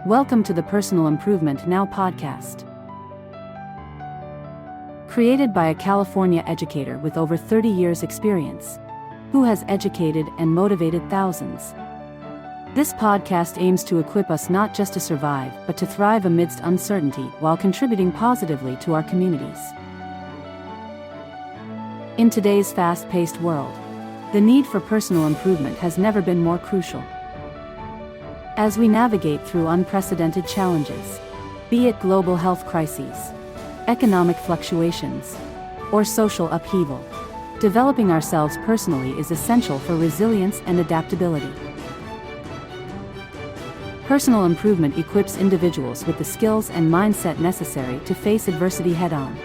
Welcome to the Personal Improvement Now podcast. Created by a California educator with over 30 years' experience, who has educated and motivated thousands. This podcast aims to equip us not just to survive, but to thrive amidst uncertainty while contributing positively to our communities. In today's fast-paced world, the need for personal improvement has never been more crucial. As we navigate through unprecedented challenges, be it global health crises, economic fluctuations, or social upheaval, developing ourselves personally is essential for resilience and adaptability. Personal improvement equips individuals with the skills and mindset necessary to face adversity head-on.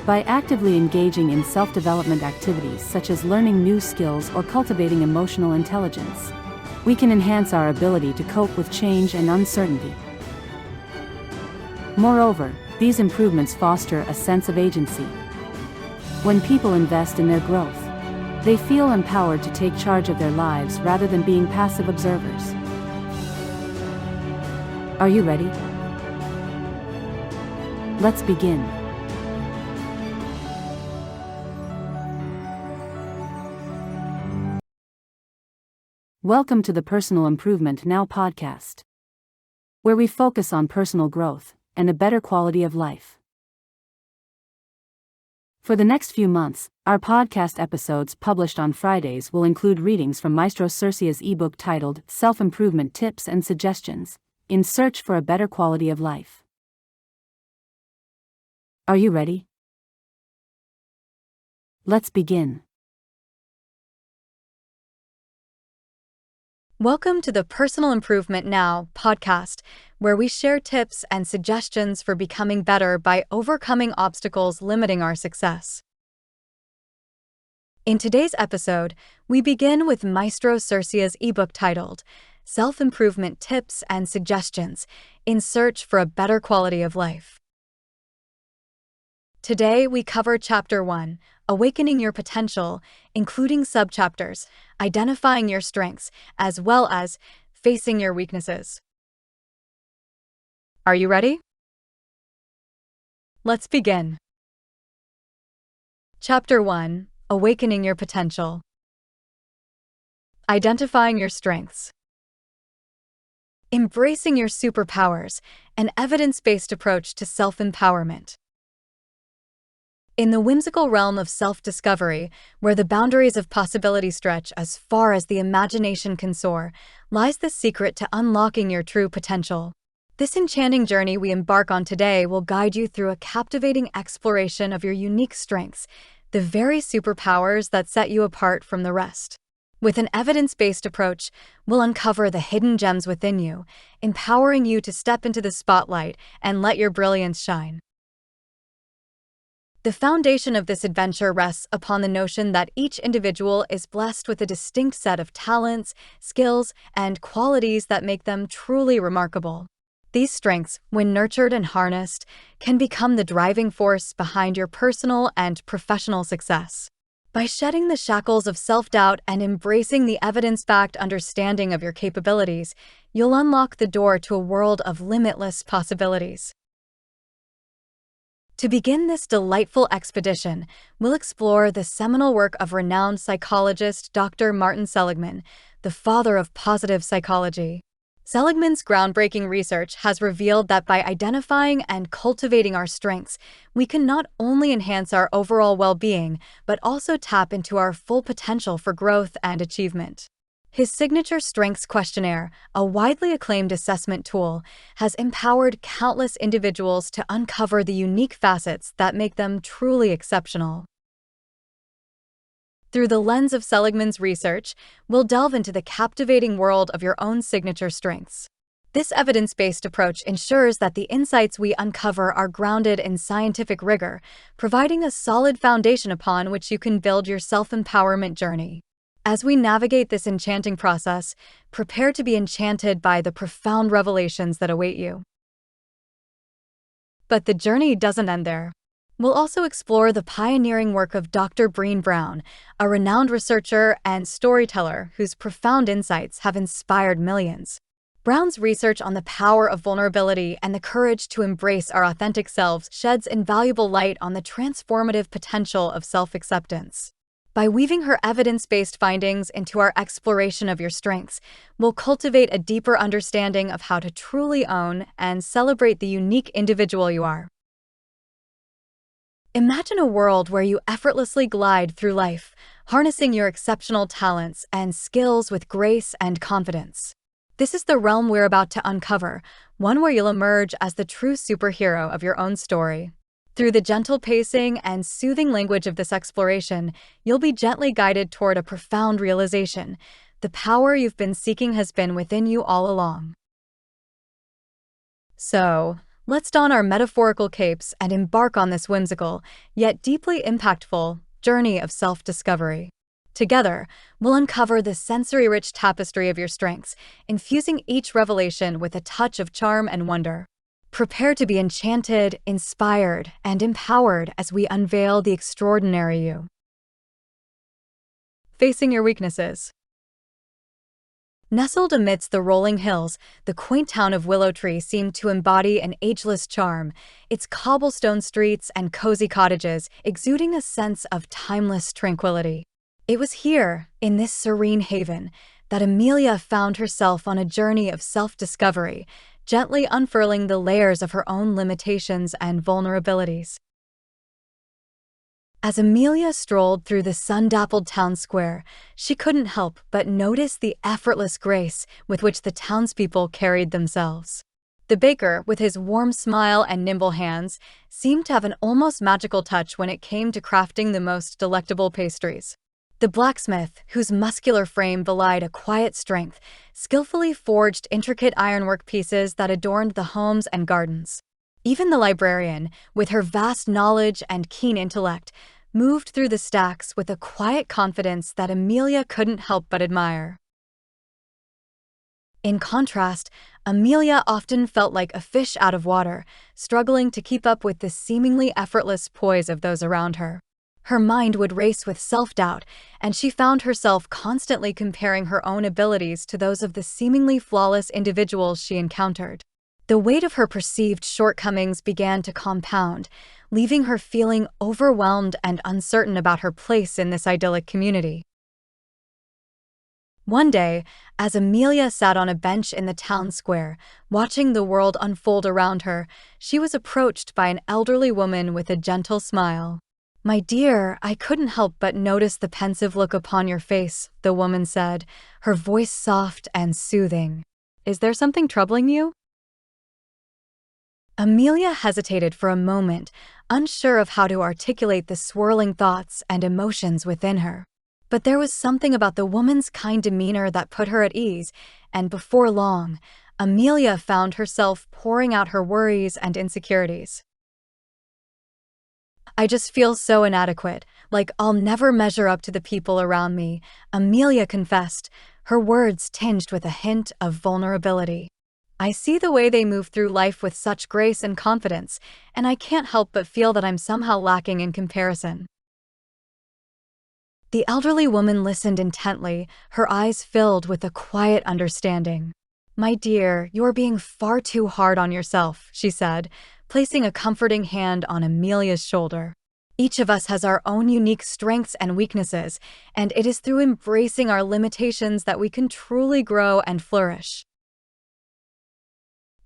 By actively engaging in self-development activities such as learning new skills or cultivating emotional intelligence, we can enhance our ability to cope with change and uncertainty. Moreover, these improvements foster a sense of agency. When people invest in their growth, they feel empowered to take charge of their lives rather than being passive observers. Are you ready? Let's begin. Welcome to the Personal Improvement Now podcast, where we focus on personal growth and a better quality of life. For the next few months, our podcast episodes published on Fridays will include readings from Maestro Cercia's ebook titled Self-Improvement Tips and Suggestions, in Search for a Better Quality of Life. Are you ready? Let's begin. Welcome to the Personal Improvement Now podcast, where we share tips and suggestions for becoming better by overcoming obstacles limiting our success. In today's episode, we begin with Maestro Cercia's ebook titled Self-Improvement Tips and Suggestions in Search for a Better Quality of Life. Today, we cover Chapter 1, Awakening Your Potential, including subchapters, Identifying Your Strengths, as well as Facing Your Weaknesses. Are you ready? Let's begin. Chapter 1, Awakening Your Potential. Identifying Your Strengths. Embracing your superpowers, an evidence-based approach to self-empowerment. In the whimsical realm of self-discovery, where the boundaries of possibility stretch as far as the imagination can soar, lies the secret to unlocking your true potential. This enchanting journey we embark on today will guide you through a captivating exploration of your unique strengths, the very superpowers that set you apart from the rest. With an evidence-based approach, we'll uncover the hidden gems within you, empowering you to step into the spotlight and let your brilliance shine. The foundation of this adventure rests upon the notion that each individual is blessed with a distinct set of talents, skills, and qualities that make them truly remarkable. These strengths, when nurtured and harnessed, can become the driving force behind your personal and professional success. By shedding the shackles of self-doubt and embracing the evidence-backed understanding of your capabilities, you'll unlock the door to a world of limitless possibilities. To begin this delightful expedition, we'll explore the seminal work of renowned psychologist Dr. Martin Seligman, the father of positive psychology. Seligman's groundbreaking research has revealed that by identifying and cultivating our strengths, we can not only enhance our overall well-being, but also tap into our full potential for growth and achievement. His signature strengths questionnaire, a widely acclaimed assessment tool, has empowered countless individuals to uncover the unique facets that make them truly exceptional. Through the lens of Seligman's research, we'll delve into the captivating world of your own signature strengths. This evidence-based approach ensures that the insights we uncover are grounded in scientific rigor, providing a solid foundation upon which you can build your self-empowerment journey. As we navigate this enchanting process, prepare to be enchanted by the profound revelations that await you. But the journey doesn't end there. We'll also explore the pioneering work of Dr. Brené Brown, a renowned researcher and storyteller whose profound insights have inspired millions. Brown's research on the power of vulnerability and the courage to embrace our authentic selves sheds invaluable light on the transformative potential of self-acceptance. By weaving her evidence-based findings into our exploration of your strengths, we'll cultivate a deeper understanding of how to truly own and celebrate the unique individual you are. Imagine a world where you effortlessly glide through life, harnessing your exceptional talents and skills with grace and confidence. This is the realm we're about to uncover, one where you'll emerge as the true superhero of your own story. Through the gentle pacing and soothing language of this exploration, you'll be gently guided toward a profound realization: the power you've been seeking has been within you all along. So, let's don our metaphorical capes and embark on this whimsical, yet deeply impactful, journey of self-discovery. Together, we'll uncover the sensory-rich tapestry of your strengths, infusing each revelation with a touch of charm and wonder. Prepare to be enchanted, inspired, and empowered as we unveil the extraordinary you. Facing your weaknesses. Nestled amidst the rolling hills, the quaint town of Willow Tree seemed to embody an ageless charm, its cobblestone streets and cozy cottages exuding a sense of timeless tranquility. It was here, in this serene haven, that Amelia found herself on a journey of self-discovery, gently unfurling the layers of her own limitations and vulnerabilities. As Amelia strolled through the sun-dappled town square, she couldn't help but notice the effortless grace with which the townspeople carried themselves. The baker, with his warm smile and nimble hands, seemed to have an almost magical touch when it came to crafting the most delectable pastries. The blacksmith, whose muscular frame belied a quiet strength, skillfully forged intricate ironwork pieces that adorned the homes and gardens. Even the librarian, with her vast knowledge and keen intellect, moved through the stacks with a quiet confidence that Amelia couldn't help but admire. In contrast, Amelia often felt like a fish out of water, struggling to keep up with the seemingly effortless poise of those around her. Her mind would race with self-doubt, and she found herself constantly comparing her own abilities to those of the seemingly flawless individuals she encountered. The weight of her perceived shortcomings began to compound, leaving her feeling overwhelmed and uncertain about her place in this idyllic community. One day, as Amelia sat on a bench in the town square, watching the world unfold around her, she was approached by an elderly woman with a gentle smile. "My dear, I couldn't help but notice the pensive look upon your face," the woman said, her voice soft and soothing. "Is there something troubling you?" Amelia hesitated for a moment, unsure of how to articulate the swirling thoughts and emotions within her. But there was something about the woman's kind demeanor that put her at ease, and before long, Amelia found herself pouring out her worries and insecurities. "I just feel so inadequate, like I'll never measure up to the people around me," Amelia confessed, her words tinged with a hint of vulnerability. "I see the way they move through life with such grace and confidence, and I can't help but feel that I'm somehow lacking in comparison." The elderly woman listened intently, her eyes filled with a quiet understanding. "My dear, you're being far too hard on yourself," she said, placing a comforting hand on Amelia's shoulder. "Each of us has our own unique strengths and weaknesses, and it is through embracing our limitations that we can truly grow and flourish."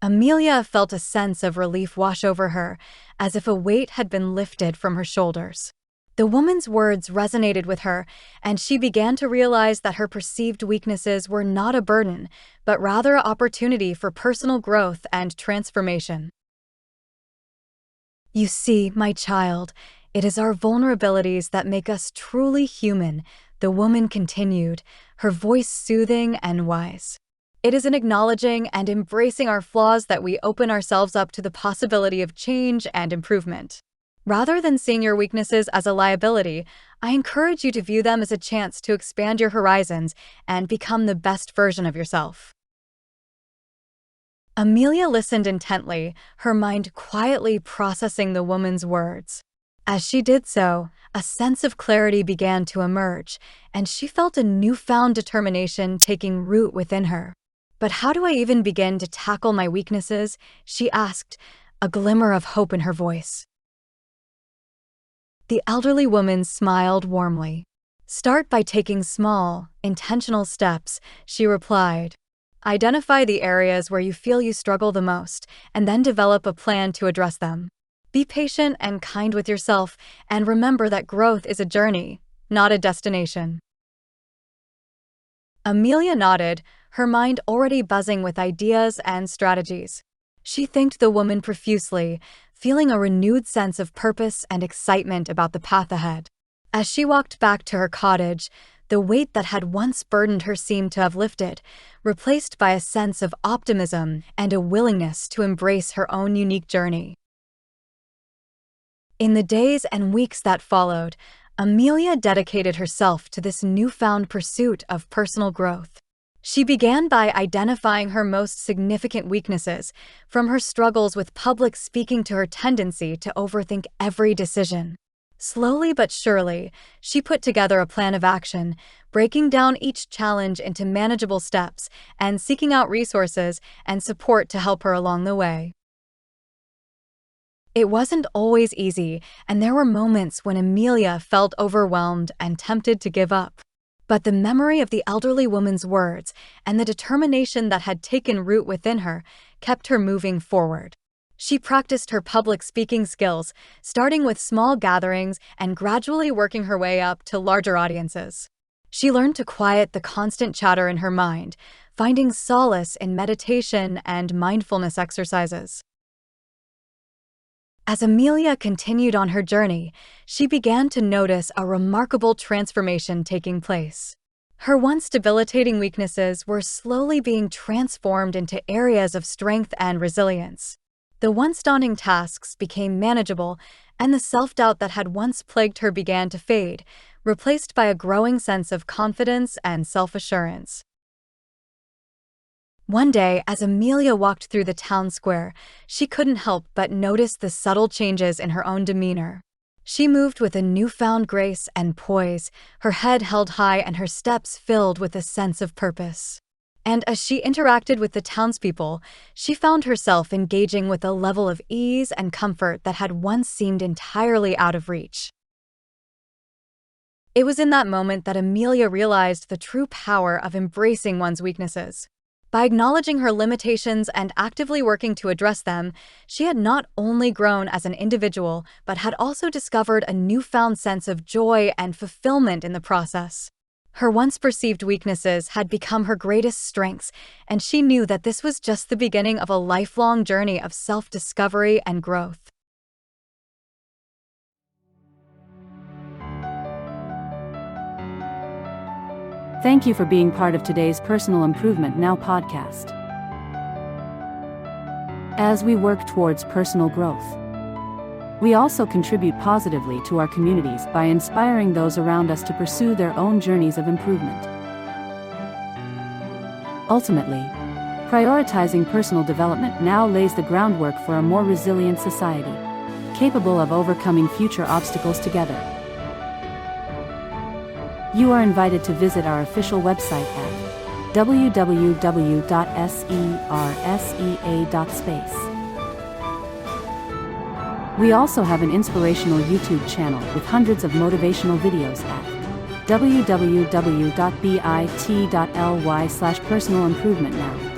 Amelia felt a sense of relief wash over her, as if a weight had been lifted from her shoulders. The woman's words resonated with her, and she began to realize that her perceived weaknesses were not a burden, but rather an opportunity for personal growth and transformation. "You see, my child, it is our vulnerabilities that make us truly human," the woman continued, her voice soothing and wise. "It is in acknowledging and embracing our flaws that we open ourselves up to the possibility of change and improvement. Rather than seeing your weaknesses as a liability, I encourage you to view them as a chance to expand your horizons and become the best version of yourself." Amelia listened intently, her mind quietly processing the woman's words. As she did so, a sense of clarity began to emerge, and she felt a newfound determination taking root within her. "But how do I even begin to tackle my weaknesses?" she asked, a glimmer of hope in her voice. The elderly woman smiled warmly. "Start by taking small, intentional steps," she replied. "Identify the areas where you feel you struggle the most, and then develop a plan to address them. Be patient and kind with yourself, and remember that growth is a journey, not a destination." Amelia nodded, her mind already buzzing with ideas and strategies. She thanked the woman profusely, feeling a renewed sense of purpose and excitement about the path ahead. As she walked back to her cottage, the weight that had once burdened her seemed to have lifted, replaced by a sense of optimism and a willingness to embrace her own unique journey. In the days and weeks that followed, Amelia dedicated herself to this newfound pursuit of personal growth. She began by identifying her most significant weaknesses, from her struggles with public speaking to her tendency to overthink every decision. Slowly but surely, she put together a plan of action, breaking down each challenge into manageable steps and seeking out resources and support to help her along the way. It wasn't always easy, and there were moments when Amelia felt overwhelmed and tempted to give up. But the memory of the elderly woman's words and the determination that had taken root within her kept her moving forward. She practiced her public speaking skills, starting with small gatherings and gradually working her way up to larger audiences. She learned to quiet the constant chatter in her mind, finding solace in meditation and mindfulness exercises. As Amelia continued on her journey, she began to notice a remarkable transformation taking place. Her once debilitating weaknesses were slowly being transformed into areas of strength and resilience. The once daunting tasks became manageable, and the self-doubt that had once plagued her began to fade, replaced by a growing sense of confidence and self-assurance. One day, as Amelia walked through the town square, she couldn't help but notice the subtle changes in her own demeanor. She moved with a newfound grace and poise, her head held high and her steps filled with a sense of purpose. And as she interacted with the townspeople, she found herself engaging with a level of ease and comfort that had once seemed entirely out of reach. It was in that moment that Amelia realized the true power of embracing one's weaknesses. By acknowledging her limitations and actively working to address them, she had not only grown as an individual, but had also discovered a newfound sense of joy and fulfillment in the process. Her once perceived weaknesses had become her greatest strengths, and she knew that this was just the beginning of a lifelong journey of self-discovery and growth. Thank you for being part of today's Personal Improvement Now podcast. As we work towards personal growth, we also contribute positively to our communities by inspiring those around us to pursue their own journeys of improvement. Ultimately, prioritizing personal development now lays the groundwork for a more resilient society, capable of overcoming future obstacles together. You are invited to visit our official website at www.sersea.space. We also have an inspirational YouTube channel with hundreds of motivational videos at www.bit.ly/personalimprovement now.